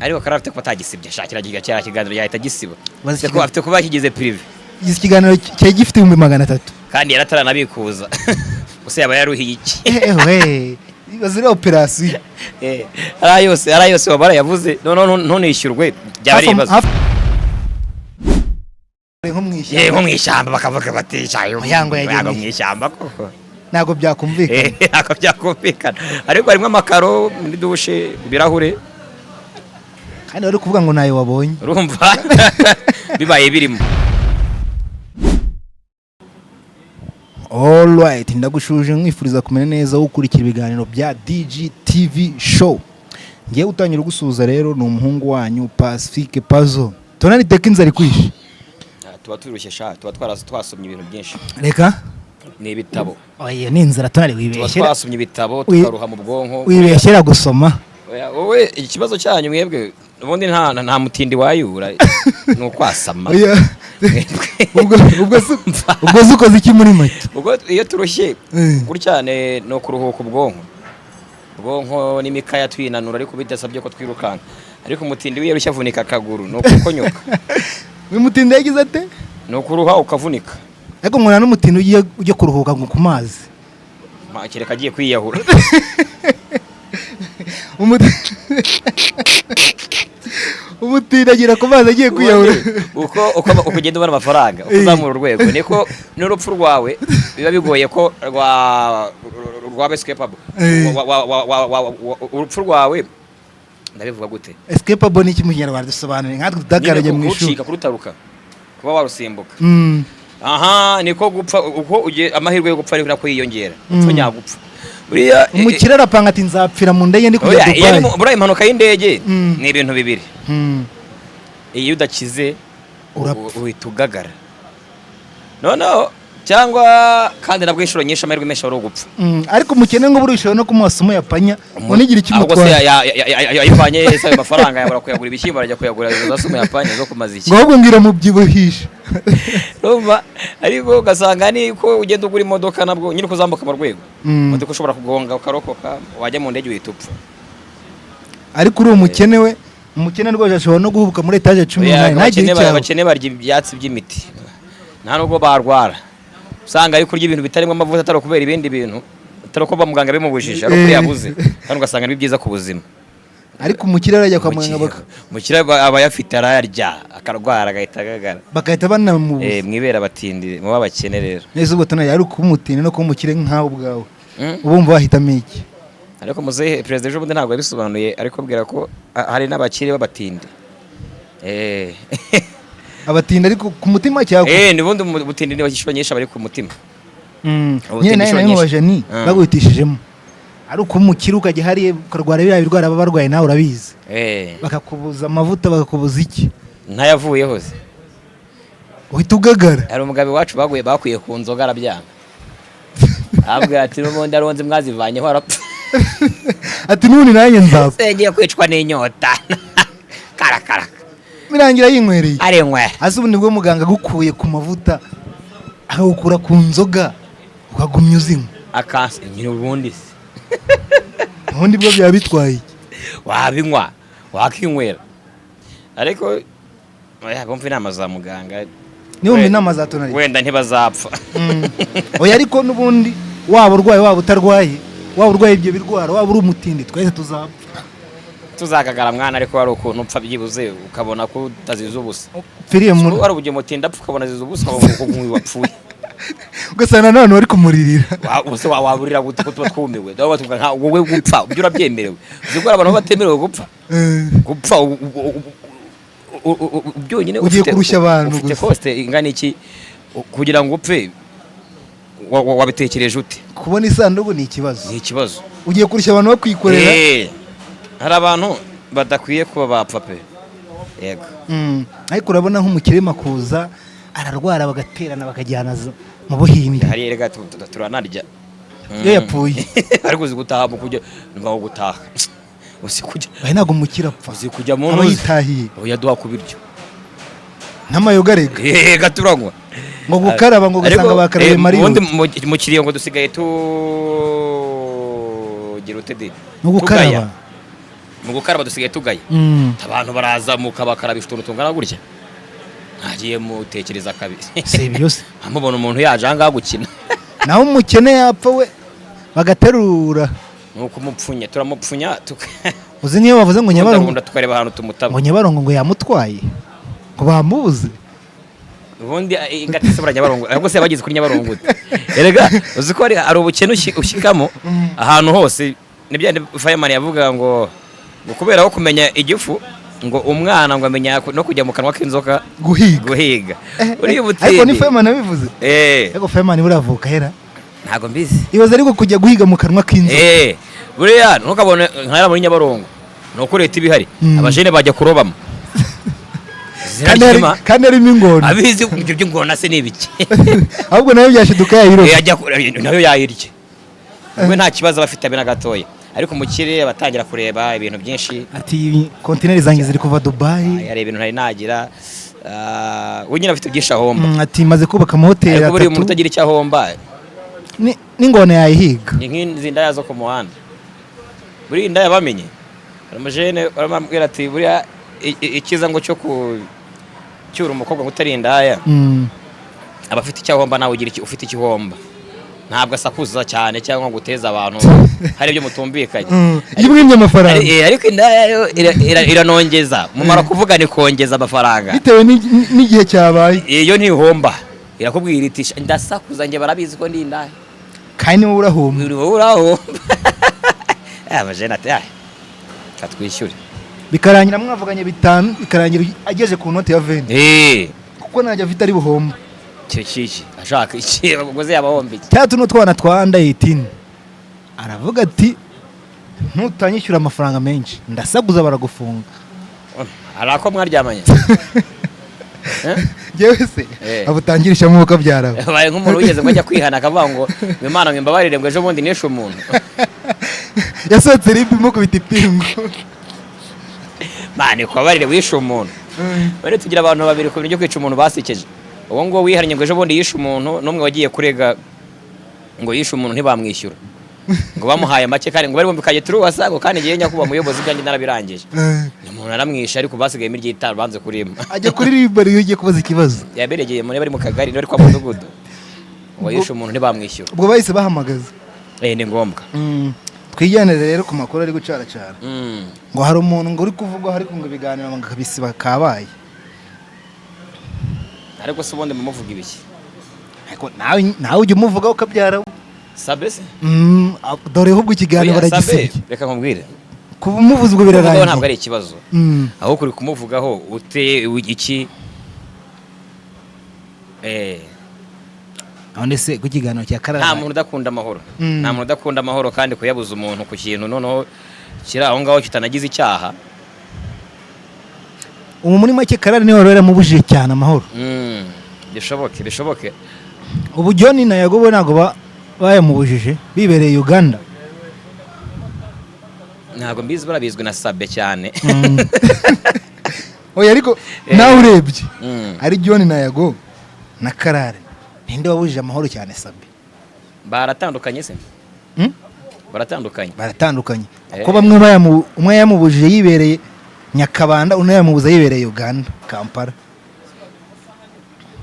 ariko karafite ko atagisibye shakira giga cyara kiganiro yahita gisiba base ko afite kuba kigize prive iki kiganiro cye gifite 300 kandi yarataranabikuza use yaba yaruhiye iki bazira operation ara yose wabara yavuze none yishyurwe byabari ibibazo nko mwishyamba bakavuga bati cyayo yango yagiye mwishyamba koko ntago byakumvikana ariko harimo amakaro muri dushe ibirahure kandi bari kuvuga ngo nayo wabonye urumva bibaye birimo. Alright, ndagushuje mwifuriza kumenya neza ukurikira ibiganiro bya DGTV show. Ngiye gutangira gusuza rero ni umuhungu wanyu Pacifique Puzzle. Tonani tekinza ari kwishi. Tuba turushye sha, tuba twasomye ibintu byinshi. Reka ni ibitabo. Oya ni inzara tonari wibeshyera. Tuba twasomye ibitabo tukaruha mu bwonko. Wibeshyera gusoma. Oya wowe ikibazo cyanyu mwebwe ubundi nta mutindi wayura no kwasama. ubwo zukoze iki muri make ubwo iyo turushye guryane no kuruhuka ubwonko n'imikaya twinanura ariko bidasabye ko twirukanka ariko umutindi wiye rushyavunika akaguru no kukonyoka mutindi yagize ate no kuruha ukavunika ariko ngona n'umutindi ujye kuruhuka ngo ku mazi makireka agiye kwiyahura umutindi agira ku mazi agiye kwiyahura uko ugenda ubona amafaranga ukuzamura urwego niko n'urupfu rwawe biba bigoye ko rwa escapable urupfu rwawe ndabivuga gute escapable ni iki mu Kinyarwanda dusobanure nkatwe tudagarage mu ishuri kurutaruka kuba warusimbuka aha niko gupfa uko amahirwe yo gupfa ariko nako yiyongera upfa nyagupfa buriya umukire arapanga ati nzapfira mu ndege ndi kujya Dubai buriya impanuka y'indege ni ibintu bibiri iyo udakize uhita ugagara noneho cyangwa kandi nabwo inshuro nyinshi amahirwe menshi ari ugupfa ariko umukene ngo burushaho no kumusomo yapanya unigira iki mutwara yayivanye ese amafaranga yabura kuyagura ibishyimbo arajya kuyagura izo somo yapanye zo kumaza iki ngo ngira mu byibuhisha rumva ariko ugasanga ni ko ugenda ugura imodoka nabwo nyine kuzambuka mu rwego imodoka ushobora kugonga ukarokoka wajya mu ndege uhita upfa ariko uri umukene we umukene rwose ashobora no guhubuka muri etage 18 ntagire icyaha abakene barya ibyatsi by'imiti nta nubwo barwara usanga ari kurya ibintu bitarimo amavuta atari kubera ibindi bintu atari ko bamuganga bimubujije ari ko yabuze kandi ugasanga ari byiza ku buzima ariko umukire arajya kwa muganga umukire aba yafite ararya akarwara agahita agagara bagahita banamubuza mwibera batindi mu babakene rero neza ubwo tona yari kumutinde no kumukire nkaho ubwawe ubumva bahitamo iki ariko muzehe president ejo bundi ntabwo yabisobanuye ariko bwira ko hari n'abakire b'abatindi abatinda ariko ku mutima cyangwa ni bundi ubutindi ni bakishwa nyinshi bari ku mutima nyine nayo mubaje ni bagwitishijemo ari uko umukire ukajya hariye ukarwara biriya birwara baba barwaye nawe urabizi bakakubuza amavuta bakakubuza iki ntayavuyeho se uhita ugagara hari umugabo wacu bakuye ku nzoga arabyanga abwira ati n'ubundi aronze mwazivanyeho arapfa ati n'ubundi nanjye nzapfa sengiye kwicwa n'inyota karakara birangira yinywereye arenywe hasi ubundi bwo muganga gukuye ku mavuta akagukura ku nzoga ukagumya uzinywa akanse nyine ubundi se ubundi bwo byaba bitwaye wabinywa wakinywera ariko bumva inama za muganga niba inama za tonari wenda ntibazapfa oya ariko n'ubundi waba urwaye waba utarwaye waba urwaye ibyo birwara waba uri umutindi twese tuzapfa tuzakagara mwana ariko hari ukuntu upfa byibuze ukabona ko utazize ubusa firiye mu wari ugiye mutinda apfa ukabona azize ubusa ukabona wapfuye ugasanga none wari kumurira ubuse waburira gute ko tuba twumiwe dawe batuvuga nka wowe gupfa ubyo urabyemerewe uzikora abantu batemerewe gupfa byonyine ugiye kurusha abantu ufite coste ingana iki kugira ngo upfe wabitekereje ute kubona isanduku ni ikibazo ugiye kurusha abantu bakwikorera hari abantu badakwiye kuba bapfa pe yego ariko urabona nk'umukire makuza ararwara bagaterana bakajyana mu Buhinde hari rega turanarya iyo yapfuye ariko uzi gutaha mu kujya mvaho gutaha uzi kujya bahe nago mukira apfa uzi kujya mu ntuzi yitahiye oya duha kubiryo n'amayoga rega gaturanywa ngo gukaraba ngo gasanga bakarabe Mario ubundi mu kiriyo ngo dusigaye tugira utede no gukaraba mu gukaraba dusigaye tugaye abantu barazamuka bakarabisha utuntu tungana gutya ntagiye mutekereza kabiri si byose amubona umuntu yaje ahangaha gukina naho umukene yapfa we bagaterura nuko umupfunya turamupfunya uzi niyo bavuze ngo Nyabarongo tukareba ahantu tumutaba ngo Nyabarongo ngo yamutwaye ngo bamubuze ubundi ingati se Nyabarongo ahubwo se bagize kuri Nyabarongo erega uzi ko ari ubukene ushyikamo ahantu hose nibyo Fireman yavuga ngo kubera ko kumenya igifu ngo umwana ngo amenya no kujya mu kanwa k'inzoka guhiga uri ubutindi ariko ni Fireman abivuze ariko Fireman buravuka hera ntago mbizi ibaza ariko kujya guhiga mu kanwa k'inzoka buriya ntukabone nkara muri Nyabarongo nuko leta ibihari abajene bajya kurobamo kandi arimo ingona abizi ibyo by'ingona se n'ibiki ahubwo nayo byashiduka yayiroba nayo yayirye we nta kibazo bafite abe na gatoya ariko mu kirere batangira kureba ibintu byinshi ati kontineri zanjye ziri kuva Dubai hari ibintu ntari nagira wenyine afite byinshi ahomba ati maze kubaka amahoteli ariko buri muntu utagira icyo ahomba n'ingona yayihiga ni nk'izi ndaya zo ku muhanda buri indaya bamenye umujene baramubwira ati buriya ikiza ngo cyo cyura umukobwa ngo utari indaya aba afite icyo ahomba nawe ugira ufite igihomba ntabwo asakuza cyane cyangwa guteza abantu hari ibyo mutumvikanye yibwimye amafaranga ariko indaya yo iranongeza mumara kuvuga ni kongeza amafaranga bitewe n'igihe cyabaye iyo ntihomba irakubwira iti ndasakuza nge barabizi ko ndi indaya kandi wowe urahomba abajene ati katwishyure bikarangira mwavuganye 5 bikarangira ageze ku note ya 20 kuko najya afite ari buhomba cyo ashaka iki bagoze yabahomba iki cyatu no twana twanda 18 aravuga ati ntutanyishyura amafaranga menshi ndasaguza baragufunga arako mwaryamanye yewe se abutangirisha mu kabyara baye nk'umuntu wigeze ngo ajya kwihana akavuga ngo Imana mwimbabarire ngo ejo bundi nishe umuntu yasohotse ribimo kubita ipingo mane kwabarire wishe umuntu bari tugira abantu babiri ku bintu byo kwica umuntu basikeje uwo ngo wiharanye ngo ejo bundi yishe umuntu n'umwe wagiye kurega ngo yishe umuntu ntibamwishyura ngo bamuhaye make kandi ngo bari bumvikaye turu wasago kandi ngiye nyakuba muyobozi byanjye narabirangije umuntu aramwisha ariko basigaye muri gitaro banze kurima ajya kuri ribari ugiye kubaza ikibazo yaberegeye muri bari mu kagari n'ari kwa mudugudu ngo yishe umuntu ntibamwishyura ubwo bahise bahamagaza ni ngombwa twigenere rero ku makuru ari gucara ngo hari umuntu ngo uri kuvugwa ariko ngo ibiganiro ngo kabisiba kabaye ariko se ubundi mumuvuga ibiki ariko nawe ujya umuvugaho ukabyara sabe se dore ahubwo ikiganiro baragisibye reka nkubwire kuba umuvuzi ubwo birarangiye ntabwo ari ikibazo aho kuri kumuvugaho ute iki none se ku kiganiro cya Karara nta muntu udakunda amahoro nta muntu udakunda amahoro kandi kuyabuza umuntu ku kintu noneho kiri aho ngaho kitanagize icyaha ubu muri make Karara niwe wari waramubujije cyane amahoro bishoboke ubu John na Yago bo ntabwo bayamubujije bibereye Uganda ntabwo mbizi barabizwe na Sabe cyane oya ariko nawe urebye ari John na Yago na Karara ninde wabujije amahoro cyane Sabe baratandukanye se baratandukanye ko bamwe umwe yamubujije yibereye Nyakabanda undi yamubuza yibereye Uganda Kampala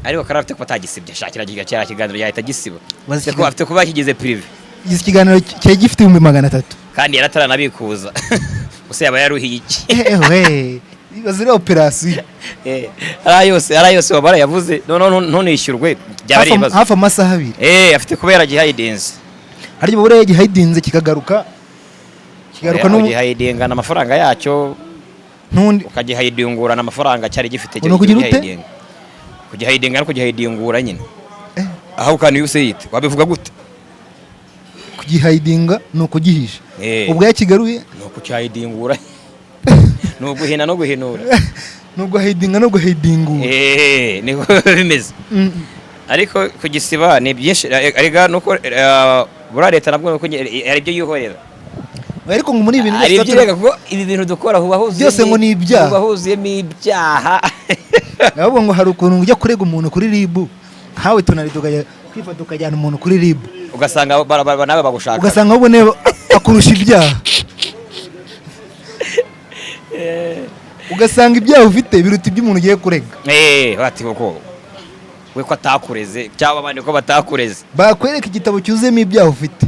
ariko Karara afite ko atagisibye shakira cyara kiganiro yahita gisiba ko afite kuba kigize prive iki kiganiro cyari gifite 300 kandi yarataranabikuza gusa yaba yaruhiye iki bazira operation ara yose wabara yavuze none yishyurwe byari ibibazo hafa amasaha 2 afite kubera gihidinze haryo bure gihidinze kikagaruka no gihidinga amafaranga yacyo ntundi ukagihidingura amafaranga cyari gifite kugihidinga no kugihidingura nyine aho kandi yose yite wabivuga gute kugihidinga no kugihisha ubwo yakigaruye no kucyahidingura no guhina no guhinura no guhidinga no guhidingura niko bimeze ariko kugisiba ni byinshi arega nuko bura leta nabwo nuko ari byo yihorera ariko ngo muri ibintu byose tureka ko ibi bintu dukora huba huzuye byose ngo ni ibyaha huba huzuyemo ibyaha ahubwo ngo hari ukuntu ujya kurega umuntu kuri RIB hawe tunaritukajya kwifata ukajyana umuntu kuri RIB ugasanga nawe bagushaka ugasanga ahubwo ne akurusha ibyaha ugasanga ibyaha ufite biruta iby'umuntu ugiye kurega. bati koko we ko atakureze cyangwa abandi ko batakureze, bakwereka igitabo cyuzuyemo ibyaha ufite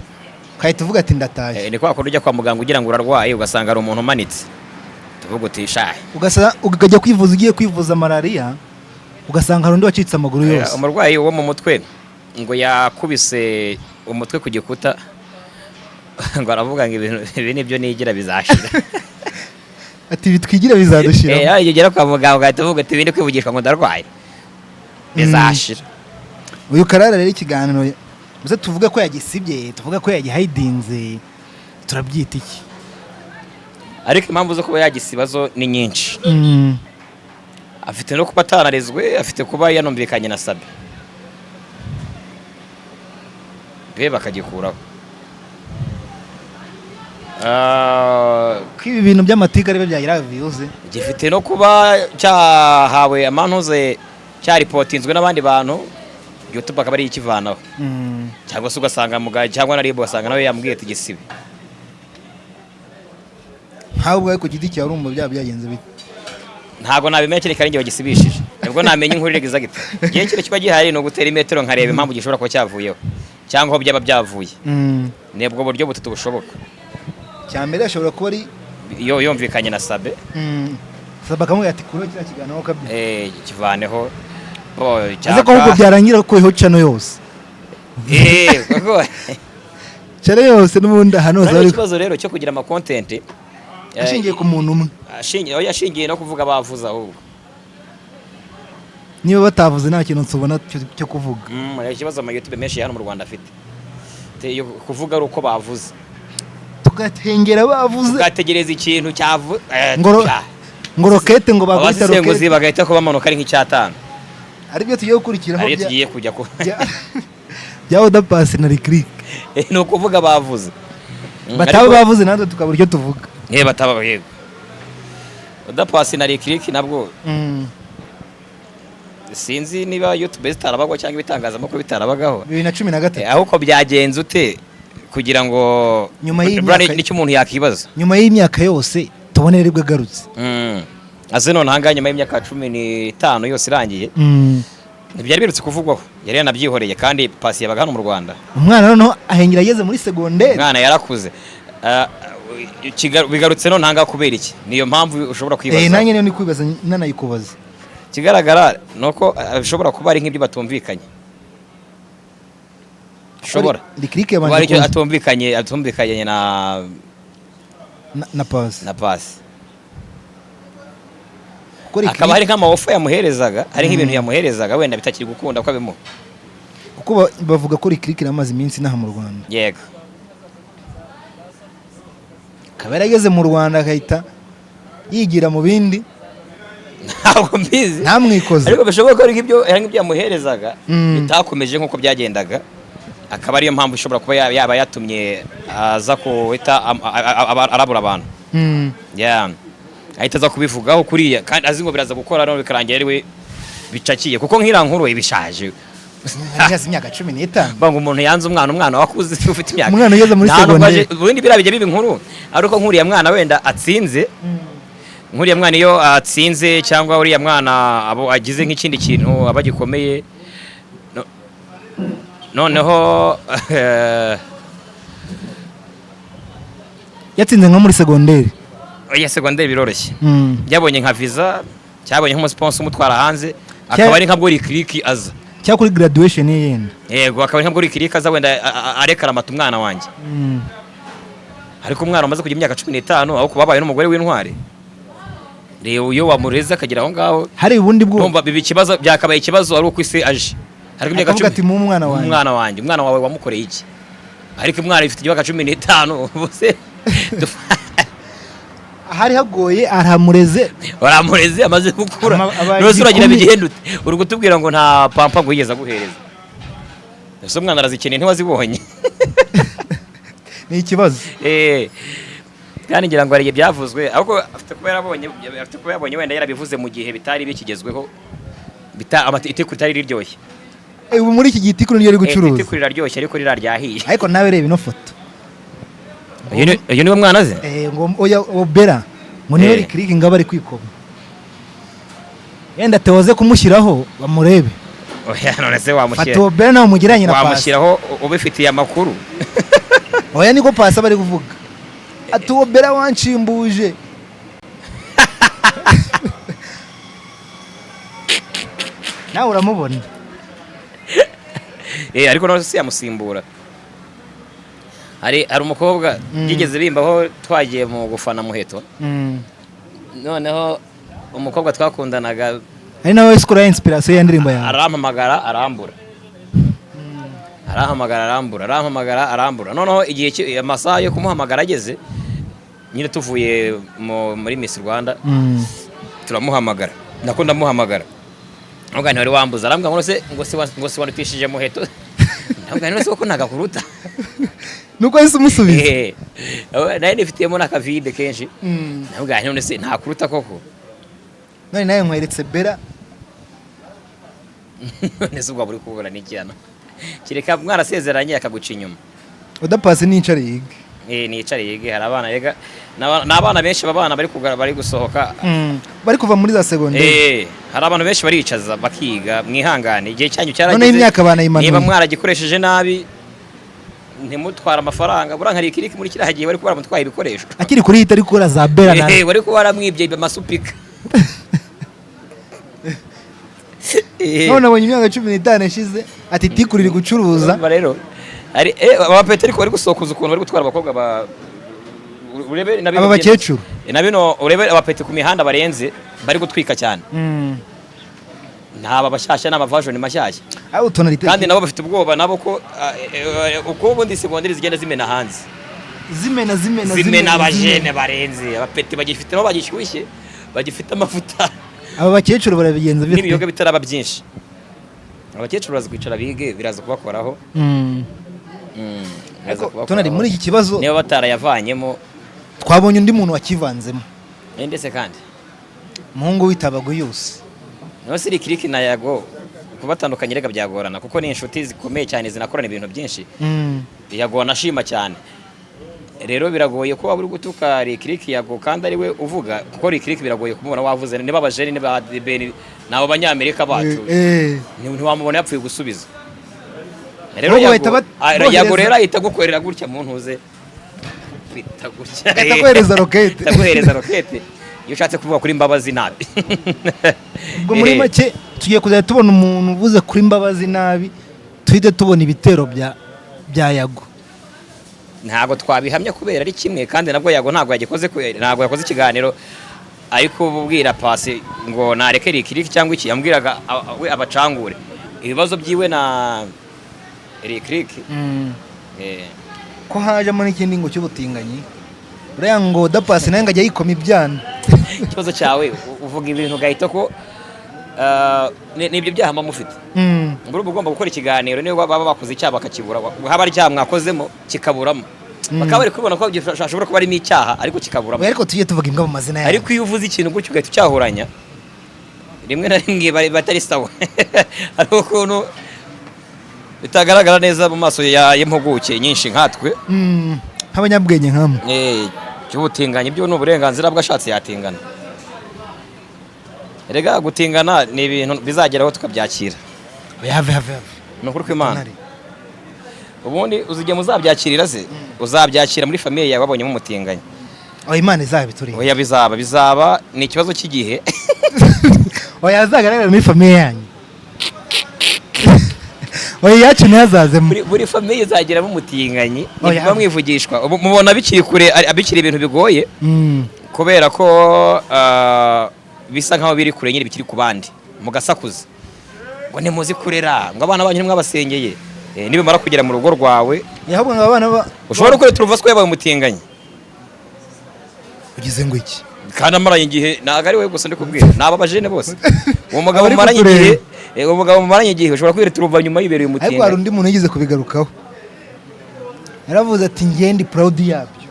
ukahita uvuga ati ndataje. ni kwa kundi ujya kwa muganga ugira ngo urarwaye ugasanga ari umuntu umanitse, tuvuga uti shaye, ukajya kwivuza, ugiye kwivuza malariya ugasanga hari undi wacitse amaguru yose. Umurwayi wo mu mutwe ngo yakubise umutwe ku gikuta ngo aravuga ngo ibi nibyo nigira bizashira. Ati bitwigira bizadushira. Yegera kwa muganga ugahita uvuga ati ibindi kwivugishwa ngo ndarwaye bizashira. Uyu Karara rero ikiganiro muze tuvuga ko yagisibye, tuvuga ko yagihidinze, turabyita iki? Ariko impamvu zo kuba yagisibazo ni nyinshi. Afite no kuba atanarezwe, afite kuba yanumvikanye na Sabe be bakagikuraho. Ko ibi bintu by'amatika ari byagira views, gifite no kuba cyahawe amantuze cyaripotinzwe n'abandi bantu, YouTube akaba ari ikivanaho. Cyangwa se ugasanga mugaye cyangwa na Ribu ugasanga nawe yambwiye ati gisibe. Ntabwo ko giti cyawe urumva byagenze bite? Ntago nabimenye kereka ari nge wagisibishije. Nibwo namenye inkuru iregeza gite. Gihe kire kiba gihari no gutera imetero nkareba impamvu gishobora kuba cyavuyeho cyangwa aho byaba byavuye. Nebwo buryo butatu bushoboka. Cyambere ashobora kuba ari yumvikanye na Sabe. Sabe akamubwira ati kuro kira kiganiro kabye. Kivaneho. Aze ko ahubwo byarangira ko iho channel yose. Koko. Channel yose n'ubundi hano zari. Ikibazo rero cyo kugira ama content ashingiye ku muntu umwe. Yashingiye no kuvuga bavuza ahubwo. Niba batavuze nta kintu nsubona cyo kuvuga. Ikibazo ama YouTube menshi hano mu Rwanda afite. Kuvuga ari uko bavuze. Tugatengera bavuze. Tugategereza ikintu cyavu. Ngo rokete ngo bagwita rokete. Ngo zibagahita ko bamanuka ari nk'icyatanu. Ari byo tugiye gukurikiraho. Ari tugiye kujya ko. Bya Oda Paccy na Lick Lick. No kuvuga bavuze. Bataba bavuze natwe tukabura icyo tuvuga. Bataba yego. Oda Paccy na Lick Lick nabwo. Sinzi niba YouTube zitarabagwa cyangwa ibitangazamakuru bitarabagaho. 2013. Aho ko byagenze ute kugira ngo nyuma y'imyaka nicyo umuntu yakibaza. Nyuma y'imyaka yose tubone ribwe garutse. Aze none hanga nyuma y'imyaka 15 yose irangiye. Ntibyari birutse kuvugwaho. Yari yanabyihoreye kandi Paccy yabaga hano mu Rwanda. Umwana noneho ahengera ageze muri secondaire. Umwana yarakuze. Bigarutse none hanga kubera iki? Niyo mpamvu ushobora kwibaza. Nanjye niyo ni kwibaza nanayikubaza. Kigaragara nuko bishobora kuba ari nk'ibyo batumvikanye. Shobora. Lick Lick yabanje bari cyo atumvikanye na Paccy. Na Paccy. Akaba hari nk'ama offer yamuherezaga, hari nk'ibintu yamuherezaga wenda bitakiri gukunda ko abemo. Kuko bavuga ko Lick Lick namaze iminsi naha mu Rwanda. Yego. Kabera ageze mu Rwanda akahita yigira mu bindi. Ntabwo mbizi. Ntamwikoze. Ariko bishoboka ko ari nk'ibyo yamuherezaga bitakomeje nk'uko byagendaga. Akaba ariyo mpamvu ishobora kuba yaba yatumye aza kuhita arabura abantu. Ahita aza kubivugaho kuriya kandi azi ngo biraza gukora none bikarangira ari we bicakiye kuko nk'ira nkuru ibishaje. Yazi imyaka 15. Banga umuntu yanze umwana wakuze ufite imyaka. Umwana ugeze muri secondaire. Ubundi birabije bibi nkuru ariko nkuriya mwana wenda atsinze. Nkuriya mwana iyo atsinze cyangwa uriya mwana abo agize nk'ikindi kintu abagikomeye noneho yatsinze nko muri secondaire. Oya secondaire biroroshye. Yabonye nka visa, cyabonye nk'umusponsor umutwara hanze, akaba ari nkabwo Lick Lick aza. Cyakuri graduation yenda. Yego akaba ari nkabwo Lick Lick aza wenda arekara amata umwana wanjye. Ariko umwana umaze kugira imyaka 15 aho kubabaye n'umugore w'intware. Rero uyo wamureza akagira aho ngaho. Hari ubundi bwo. Numva bibi kibazo byakabaye ikibazo ari uko ise aje. Ariko imyaka 10 ati mu mwana wanjye. Umwana wawe wamukoreye iki? Ariko umwana ifite imyaka 15 bose. Hari hagoye aramureze. Baramureze amaze gukura. Rose uragira bigihendute. Uri gutubwira ngo nta pampa ngo yigeza guhereza. Ese umwana arazikeneye ntiwazibonye. Ni ikibazo. Kandi ngira ngo ari byavuzwe ahubwo afite kuba yabonye wenda yarabivuze mu gihe bitari bikigezweho. Itekuru itari riryoshye. Ubu muri iki gitikuru niyo ari gucuruza. Itekuru riraryoshye ariko riraryahiye. Ariko nawe reba ino foto. Iyo niwe mwana ze? Ngo oya Obera. ngo niba Lick ngaba ari kwikoma yenda tewoze kumushyiraho bamurebe oya none se wamushyira Fata Obera nawe mugiranye na Pasi wamushyiraho ubifitiye amakuru oya niko Pasi bari kuvuga ati Obera wanshimbuje nawe uramubona ariko none se yamusimbura hari umukobwa yigeze bimbaho twagiye mu gufana Muheto noneho umukobwa twakundanaga ari nawe iskura inspiration ya ndirimbo yawe arampamagara arambura noneho igihe amasaha yo kumuhamagara ageze nyine tuvuye muri Miss Rwanda turamuhamagara nako ndamuhamagara ntabwo wari wambuza arambwa ngo se wanutishije Muheto ntabwo none se ko nagakuruta nuko yise umusubiza naye nifitiyemo n'akavide kenshi ntabwo none se ntakuruta koko none nawe nkweretse Bera none se ubwo buri kubura n'ikiyana kireka mwarasezeranye akaguca inyuma udapasi n'icare yige n'icare yige hari abana yega n'abana benshi babana bari gusohoka bari kuva muri za secondaire hari abantu benshi baricaza bakiga mwihangane igihe cyanyu cyarageze none imyaka bana imanuye niba mwaragikoresheje nabi ntimutwara amafaranga buranga Lick muri kiriya gihe bari kubara mutwaye ibikoresho akiri kuri hita ariko ura za Bera nawe bari kubara mwibye amasupika none abonye imyaka 15 ishize ati tikurira gucuruza rero ari abapete ariko bari gusokoza ukuntu bari gutwara abakobwa urebe nabino aba bakecuru nabino urebe abapete ku mihanda barenze bari gutwika cyane ntaba bashyashya n'amavajoni mashyashya kandi nabo bafite ubwoba nabo ko uko ubundi segonderi zigenda zimena hanze zimena abajene barenze abapete bagifite no bagishyushye bagifite amavuta aba bakecuru barabigenza bite n'ibiyoga bitaraba byinshi abakecuru bazi kwicara bige biraza kubakoraho tonari muri iki kibazo niba batarayavanyemo twabonye undi muntu wakivanzemo ndetse kandi muhungu witabago yose no se Lick na Yago kubatandukanye rega byagorana kuko ni inshuti zikomeye cyane zinakorana ibintu byinshi Yago nashima cyane rero biragoye ko waburi gutuka Lick Yago kandi ari we uvuga kuko Lick biragoye kumubona wavuze niba abajeri niba Ben nabo banyamerika bacu ntiwamubona yapfuye gusubiza rero Yago rero ahita gukorera gutya mu ntuze kwita gutya taguhereza rokete iyo ushatse kuvuga kuri Mbabazi nabi ubwo muri make tugiye kuzajya tubona umuntu uvuze kuri Mbabazi nabi tuhite tubona ibitero bya Yago ntabwo twabihamya kubera ari kimwe kandi nabwo Yago ntabwo yakoze ikiganiro ariko ubwira Pasi ngo nareke Lick cyangwa iki yambwiraga we abacangure ibibazo byiwe na Lick ko hajemo n'ikindi ngo cy'ubutinganyi uriya ngo Dapasi nawe ngo ajya yikoma ibyana ikibazo cyawe uvuga ibintu gahita ko n'ibyo byaha mufite ngo ugomba gukora ikiganiro niyo baba bakoze icyaha bakakibura haba ari icyaha mwakozemo kikaburamo bakaba bari kubona ko ashobora kuba arimo icyaha ariko kikaburamo ariko tujye tuvuga imbwa mu mazina yawe ariko iyo uvuze ikintu gutyo ugahita ucyahuranya rimwe na rimwe batari sawa hari ukuntu bitagaragara neza mu maso y'impuguke nyinshi nkatwe nk'abanyabwenge nkamwe cy'ubutinganyi byo ni uburenganzira bw'ashatse yatingana rega gutingana ni ibintu bizageraho tukabyakira have ni ukuri kw'Imana ubundi uzijya muzabyakirira se uzabyakira muri famiye yawe wabonyemo umutinganyi Imana izabiturinde oya bizaba ni ikibazo cy'igihe oya azagaragara muri famiye yanyu oya yacu ntihazazemo buri famiye izageramo umutinganyi niba mwivugishwa mubona bikiri kure abikiri ibintu bigoye kubera ko bisa nkaho biri kure nyine bikiri ku bandi mugasakuza ngo nimuzi kurera ngo abana banyu mwabasengeye nibimara kugera mu rugo rwawe yahabwa ngo abana ushobora kureta uruva swe yabaye umutinganyi ugize ngo iki kandi amaranye igihe ntabwo ari we gusa ndikubwira naba bajene bose uwo mugabo mumaranye igihe ushobora kwireta uruva nyuma yibereye umutinganyi ariko hari undi muntu yigeze kubigarukaho yaravuze ati ngende proud yabyo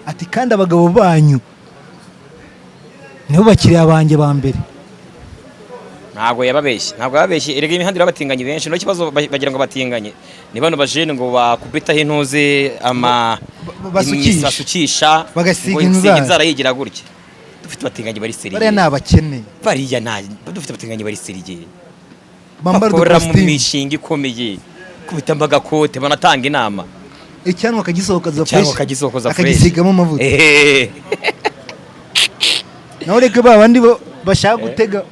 ati kandi abagabo banyu nibo bakiriya banjye ba mbere ntabwo yababeshye erega imihanda irabatinganye benshi no kibazo bagira ngo batinganye ni bano bajene ngo bakubitaho intuze basukisha bagasiga inzara yigira gutya dufite abatinganyi bari seriye bariya ni abakene bariya dufite abatinganyi bari seriye bambara bakora mu udukositimu mishinga ikomeye kubitamo agakote banatanga inama icyanwa akagisohokoza cyangwa akagisohokoza fresh akagisigamo amavuta nawe reka ba bandi bashaka gutega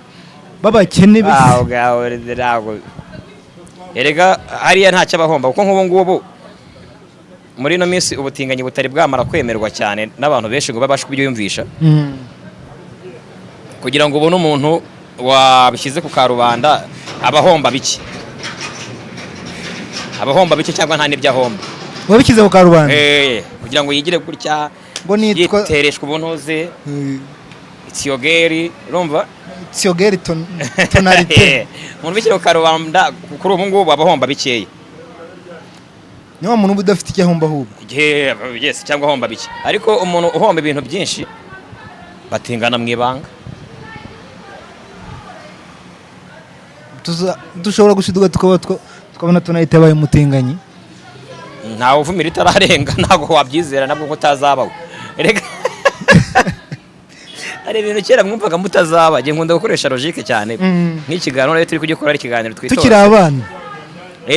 babakene erega hariya ntacyo abahomba kuko nk'ubu ngubu muri ino minsi ubutinganyi butari bwamara kwemerwa cyane n'abantu benshi ngo babashe kubyiyumvisha kugira ngo ubone umuntu wabishyize ku karubanda abahomba bike cyangwa nta n'ibyo ahomba wabishyize ku karubanda kugira ngo yigire gutya ngo nitwa yitereshwa ubuntuze Tsiyogeri urumva Tsiyogeri tonalite umuntu bishyira ku karubanda kuri ubu ngubu abahomba bikeya niba umuntu uba udafite icyo ahomba ahubwo yes cyangwa ahomba bike ariko umuntu uhomba ibintu byinshi batingana mu ibanga dushobora gushiduka tukabona tonalite yabaye umutinganyi ntawe uvumira itararenga ntabwo wabyizera nabwo ko utazabaho reka hari ibintu kera mwumvaga mutazaba nge nkunda gukoresha logique cyane nk'ikiganiro rero turi kugikora ari ikiganiro twitoza tukiri abana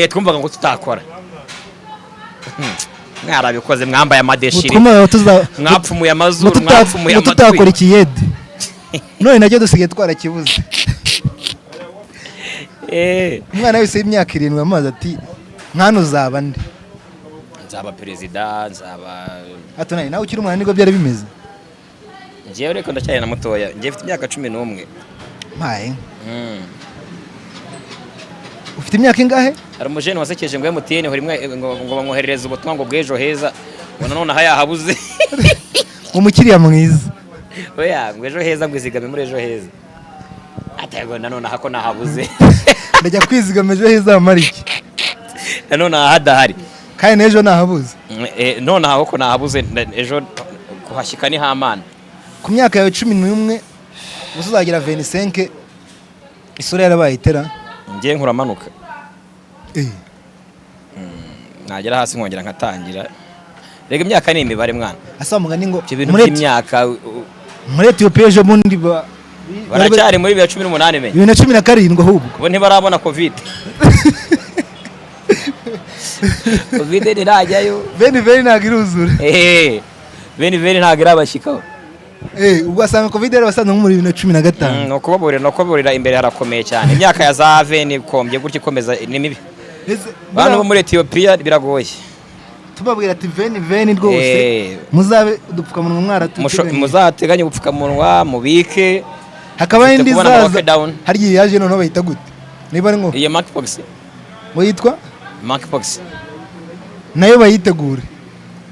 twumvaga ngo tutakora mwarabikoze mwambaye amadeshiri mwapfumuye amazuru mwapfumuye amatwi tutakora ikiyede none nacyo dusigaye twarakibuze umwana wese w'imyaka 7 amazi ati mwana uzaba nde nzaba perezida nzaba hato nawe ukiri umwana nibwo byari bimeze njyewe reko ndacyari na mutoya njye mfite imyaka 11 mpaye ufite imyaka ingahe hari umujene wasekeje ngo MTN ngo bamwoherereze ubutumwa ngo bw'ejo heza ngo none aha yahabuze umukiriya mwiza oya ngo ejo heza ngo izigame muri ejo heza atego none aha ko nahabuze ndajya kwizigama ejo heza amariki none aha hadahari kandi n'ejo nahabuze none aha ko nahabuze ejo kuhashyika ni hamana ku myaka yawe 11 uzagira 25 isura yarabaye itera ngiye nkuramanuka nagera hasi nkongera nkatangira rega imyaka ni imibare mwana asamuga ni ngo ibintu by'imyaka muri Ethiopia ejo bundi baracyari muri 2018 menye 2017 ahubwo bo ntibarabona covid covid nirajyayo veni ntago iruzura veni ntago irabashyikaho ubwo asanga covid yari basanzwe muri 2015 no kubaburira imbere harakomeye cyane imyaka ya za veni kombye gutya ikomeza ni mibi bantu bo muri Ethiopia biragoye tubabwira ati veni rwose muzabe udupfukamunwa mwarateganya muzateganya ubupfukamunwa mubike hakaba indi zaza hari yaje none bayita gute niba ari ngo iyo monkeypox ngo yitwa monkeypox nayo bayitegure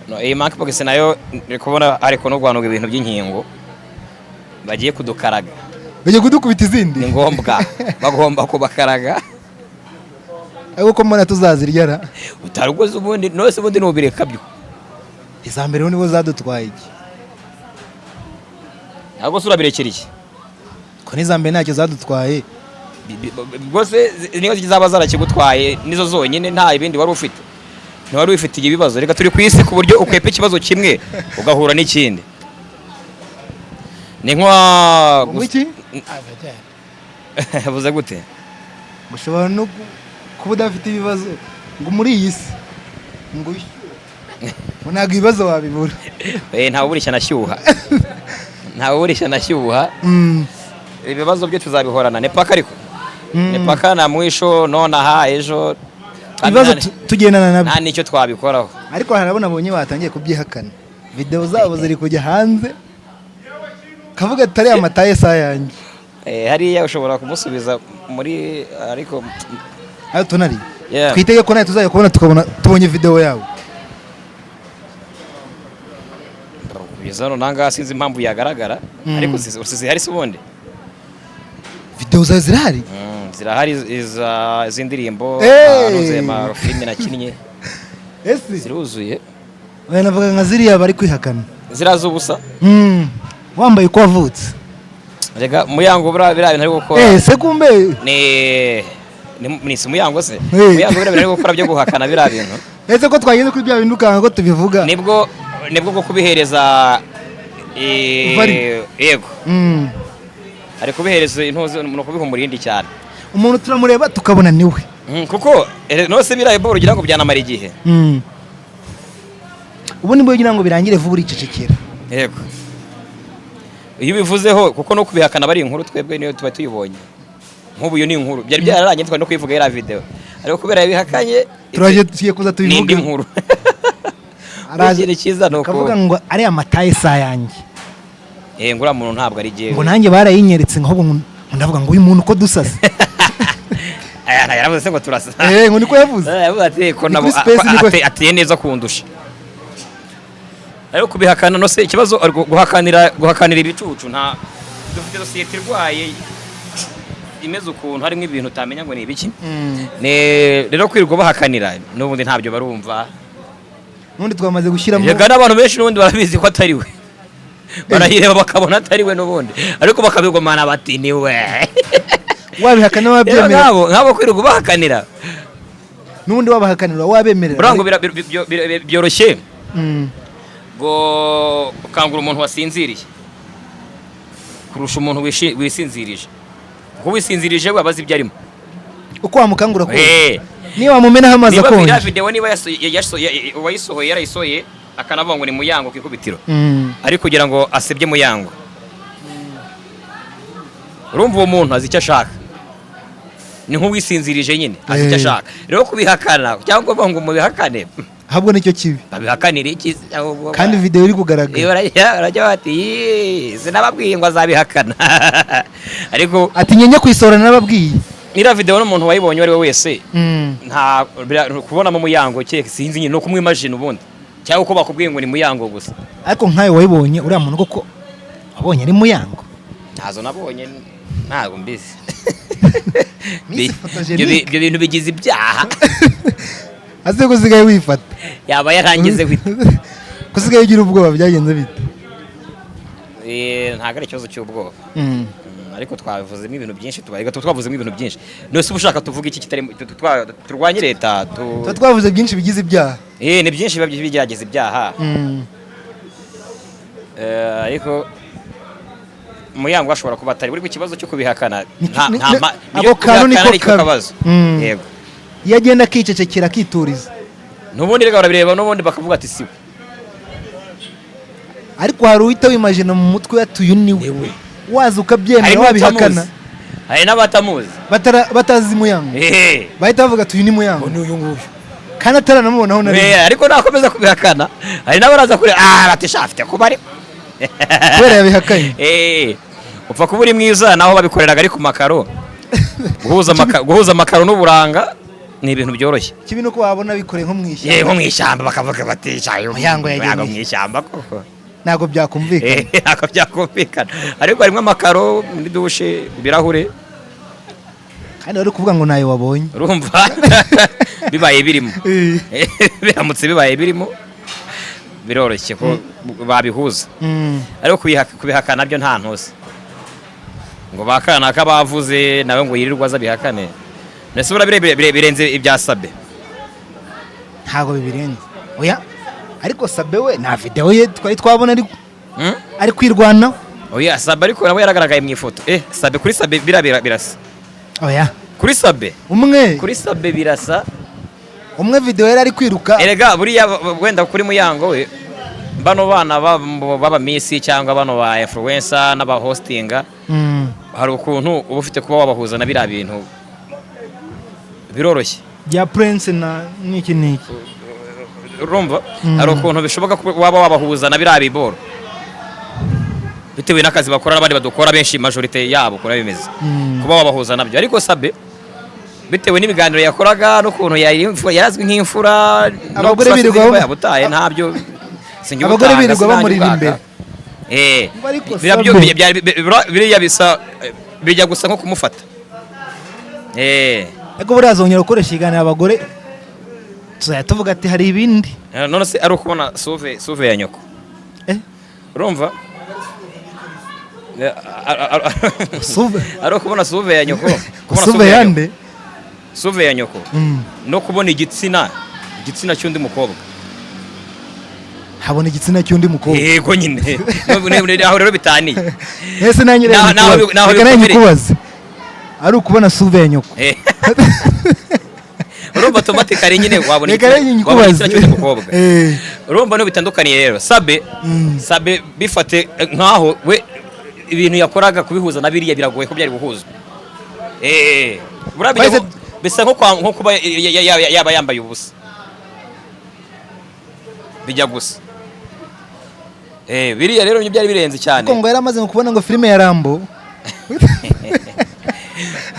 no iyi monkeypox nayo kubona ariko no guhanuka ibintu by'inkingo bagiye kudukaraga bagiye kudukubita izindi ni ngombwa bagomba kubakaraga ariko mbona tuzaziryara utarugoze ubundi nose ubundi nubireka byo izambere nibo zadutwaye iki ntabwo surabirekera iki ko n'izambere ntacyo zadutwaye rwose niyo zizaba zarakigutwaye nizo zonyine nta ibindi wari ufite ntiwari wifitiye ibibazo reka turi ku isi ku buryo ukwepa ikibazo kimwe ugahura n'ikindi ni nko iki buze gute ushobora no kuba udafite ibibazo ngo muri iyi si ngo ntabwo ibibazo wabibura ntawe uburishya nashyuha ibibazo byo tuzabihorana nepaka ariko nepaka na mwisho none aha ejo ibibazo tugendana nabyo nta nicyo twabikoraho ariko harabona abonye batangiye kubyihakana video zabo ziri kujya hanze kavuga atari amataye sa yanjye hariya ushobora kumusubiza muri ariko ayo tonari twitege ko nayo tuzajya kubona tubonye video yawe kugeza none nanga sinzi impamvu yagaragara ariko zihari se ubundi video zawe zirahari zirahari iz'indirimbo n'uzema filime nakinnye ziruzuye navuga nka ziriya bari kwihakana ziraza ubusa wambaye uko wavutse rega muyango biriya bintu ari gukora se kumbe ni muyango se muyango biriya bintu ari gukora byo guhakana biriya bintu ese ko twageze kuri bya bintu ukanga ko tubivuga nibwo bwo kubihereza yego ari kubihereza intuzo no kubiha umurindi cyane umuntu turamureba tukabona niwe kuko nose biraye boro ugira ngo byanamara igihe ubu ni bwo ugira ngo birangire vuba uricecekera yego iyo bivuzeho kuko no kubihakana bari inkuru twebwe niyo tuba tuyibonye nk'ubu yo ni inkuru byari byararanye twari no kwivuga ira video ariko kubera yabihakanye turaje tugiye kuza tubivuga ni inkuru araje cyiza no kavuga ngo ari amataye sa yanjye ngura muntu ntabwo ari giye ngo nanjye barayinyeretse ngo ndavuga ngo uyu muntu ko dusase aya yaravuze ngo turasa ngo niko yavuze yavuze ati ko nabo ateye neza kundusha ariko kubihakana no se ikibazo guhakanira ibicucu nta dufite societe irwaye imeze ukuntu harimo ibintu utamenya ngo ni ibiki rero kwirirwa bahakanira n'ubundi ntabyo barumva n'ubundi twamaze gushyiramo yega n'abantu benshi n'ubundi barabizi ko atari we barayireba bakabona atari we n'ubundi ariko bakabigomana bati ni we wabihakana wabyemera nk'abo kwirirwa bahakanira n'ubundi wabahakanira wabemerera burango byoroshye ngo ukangura umuntu wasinziriye kurusha umuntu wisinzirije kuko wisinzirije we abazi ibyo arimo uko wamukangura ko niba wamumenaho amazi akonje niba video niba wayisohoye yarayisohoye akanavuga ngo ni muyango kwikubitiro ari kugira ngo asebye muyango urumva uwo muntu azi icyo ashaka ni nk'uwisinzirije nyine azi icyo ashaka rero kubihakana cyangwa kuvuga ngo mubihakane ahubwo nicyo kibi babihakanira iki kandi video iri kugaragara barajya bati sinababwiye ngo azabihakana ariko ati nyenye kwisorana n'ababwiye ira video n'umuntu wayibonye ari we wese nta kubonamo muyango cye sinzi nyine no kumwimagine ubundi cyangwa uko bakubwiye ngo ni muyango gusa ariko nkayo wayibonye uriya muntu koko abonye ari muyango ntazo nabonye ntago mbizi ibyo bintu bigize ibyaha ase ko sigaye wifata yaba yarangize gute ko sigaye ugira ubwoba byagenze bite ntago ari ikibazo cy'ubwoba ariko twavuzemo ibintu byinshi twavuzemo ibintu byinshi nose ubushaka tuvuga iki kitari turwanye leta twavuze byinshi bigize ibyaha ni byinshi bibyageze ibyaha ariko muyango ashobora kuba atari buri kibazo cyo kubihakana ako kantu niko kabazo yego iyo agenda akicecekera akituriza n'ubundi reka barabireba n'ubundi bakavuga ati siwe ariko hari uhita wimagine mu mutwe atuye niwe waza ukabyemera wabihakana hari n'abatamuzi batazi muyango bahita bavuga atuye ni muyango n'uyu nguyu kandi ataranamubona na rimwe ariko nakomeza kubihakana hari n'abaraza kure batisha afite kuba ari kubera yabihakanye upfa kuba uri mwiza naho babikoreraga ari ku makaro guhuza amakaro n'uburanga ni ibintu byoroshye kibi nuko wabona bikoreye nko mu ishyamba nko mu ishyamba bakavuga bati muyango yagiye mu ishyamba koko ntabwo byakumvikana ariko harimo amakaro muri dushe ibirahure kandi bari kuvuga ngo nayo wabonye urumva bibaye birimo biramutse bibaye birimo biroroshye ko babihuza ariko kubihakana byo nta ntuzi ngo bakana kabavuze nawe ngo yirirwa aza bihakane nese birenze ibya Sabe ntago bibirenze oya ariko Sabe we nta video ye twari twabona ari kwirwana oya Sabe ariko nawe yaragaragaye mu ifoto Sabe kuri Sabe birasa oya kuri Sabe kuri Sabe birasa umwe video yari ari kwiruka erega buriya wenda kuri muyango we bano bana baba Miss cyangwa bano ba influencer n'aba hostinga hari ukuntu uba ufite kuba wabahuza na biriya bintu biroroshye bya Prince na niki urumva hari ukuntu bishoboka waba wabahuza na biriya biboro bitewe n'akazi bakora n'abandi badukora benshi majorite yabo kora bimeze kuba wabahuza nabyo ariko Sabe bitewe n'ibiganiro yakoraga n'ukuntu yarazwi nk'imfura abagore birirwa yabutaye ntabyo abagore birirwa bamurira imbere biriya bisa bijya gusa nko kumufata ariko buriya azongera gukoresha ikiganiro abagore tuzajya tuvuga ati hari ibindi none se ari ukubona suve ya nyoko urumva ari ukubona suve ya nyoko suve yande suve ya nyoko no kubona igitsina cy'undi mukobwa nkabona igitsina cy'undi mukobwa. yego nyine aho rero bitaniye ese nanjye rero reka nanjye kubaza ari ukubona suve ya nyoko. urumva automatically nyine wabona igitsina cy'undi mukobwa. urumva no bitandukaniye rero sabe bifate nkaho we ibintu yakoraga kubihuza na biriya biragoye ko byari buhuzwa. burabyo bisa nko kuba yaba yambaye ubusa bijya gusa. biriya rero byari birenze cyane kuko ngo yaramaze kubona ngo filime ya Rambo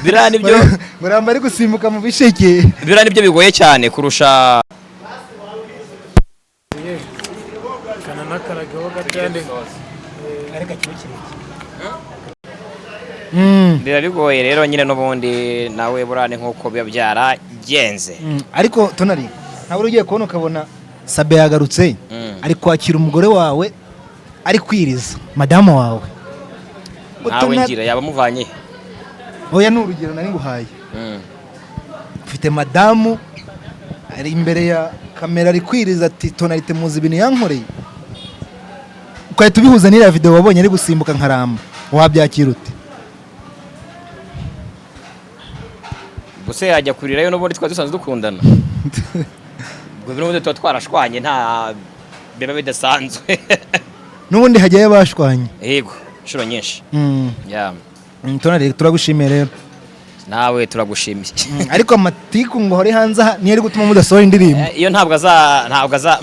biriya nibyo Rambo ari gusimbuka mu bisheke, biriya nibyo bigoye cyane kurusha biba bigoye rero nyine n'ubundi nawe burane nk'uko biba byaragenze. ariko tonari ntabwo ugiye kubona ukabona Sabe yagarutse ari kwakira umugore wawe ari kwiriza madamu wawe nawe ngira yaba muvanye. oya ni urugero nari nguhaye. ufite madamu ari imbere ya kamera ari kwiriza ati tonarite muzi ibintu yankoreye, ukahita ubihuza n'iriya video wabonye ari gusimbuka nka Rambo, wabyakira ute? Buse yajya kurirayo n'ubundi twari dusanzwe dukundana. Ubwo n'ubundi tuba twarashwanye nta biba bidasanzwe. N'ubundi hajyayo bashwanye. Yego inshuro nyinshi. Tonari turagushimiye rero. Nawe turagushimiye. Ariko amatiku ngo hori hanze niyo ari gutuma mudasohora indirimbo. Iyo ntabwo aza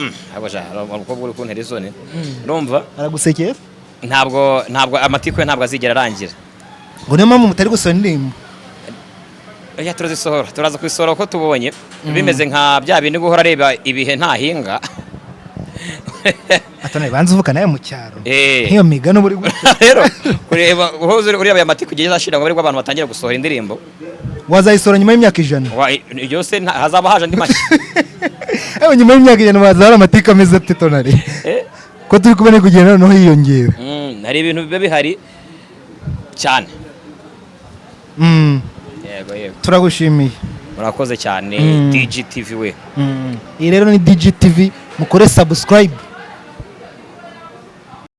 umukobwa uri kuntera izone. Urumva? Aragusekeye? Ntabwo amatiku ntabwo azigera arangira. Ngo niyo mpamvu mutari gusohora indirimbo. Oya turazisohora, turaza kubisohora uko tubonye. Bimeze nka bya bindi guhora areba ibihe ntahinga. Atone banze uvuka nayo mu cyaro. Nk'iyo migano buri gutya. Rero kureba uhoze ureba amatiku giye zashira ngo bari abantu batangira gusohora indirimbo. Wazayisohora nyuma y'imyaka 100. Yose hazaba haje andi mashyi. Nyuma y'imyaka 100 bazahora amatiku ameze ate Tonari? Ko turi kubone kugenda no hiyongera. Hari ibintu bibe bihari cyane. Yego. Turagushimiye. Murakoze cyane DGTV we. Iyi rero ni DGTV, mukore subscribe.